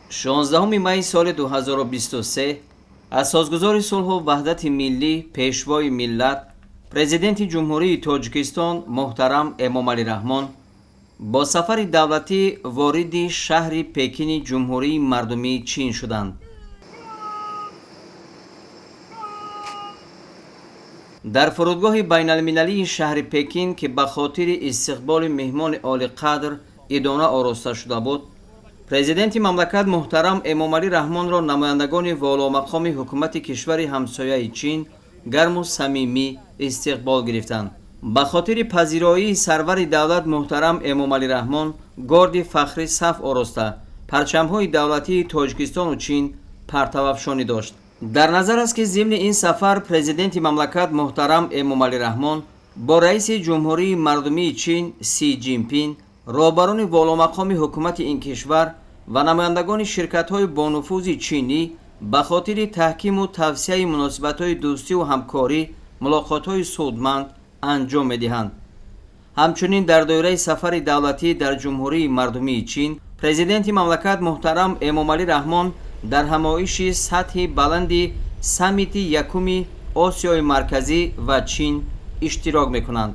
16 май соли 2023 асосгузори сулҳу ваҳдати миллӣ, пешвои миллат, президенти ҷумҳурии Тоҷикистон муҳтарам Эмомалӣ Раҳмон бо сафари давлатӣ вориди шаҳри Пекини ҷумҳурии мардумии Чин шуданд. дар фурудгоҳи байналмилалии шаҳри Пекин ки ба хотири истиқболи меҳмони олиқадр идона ороста шуда буд, президенти мамлакат муҳтарам Эмомалӣ Раҳмонро намояндагони воломақоми ҳукумати кишвари ҳамсояи Чин гарму самимӣ истиқбол гирифтанд. ба хотири пазироии сарвари давлат муҳтарам Эмомалӣ Раҳмон горди фахрӣ саф ороста парчамҳои давлатии Тоҷикистону Чин партавафшонӣ дошт. дар назар аст ки зимни ин сафар президенти мамлакат муҳтарам Эмомалӣ Раҳмон бо раиси ҷумҳурии мардумии Чин Си Ҷинпин, роҳбарони воломақоми ҳукумати ин кишвар ва намояндагони ширкатҳои бонуфузи чинӣ ба хотири таҳкиму тавсияи муносибатҳои дӯстиву ҳамкорӣ мулоқотҳои судманд анҷом медиҳанд. ҳамчунин дар доираи сафари давлатӣ дар ҷумҳурии мардумии Чин, президенти мамлакат муҳтарам Эмомалӣ Раҳмон дар ҳамоиши сатҳи баланди саммити якуми Осиёи Марказӣ ва Чин иштирок мекунанд.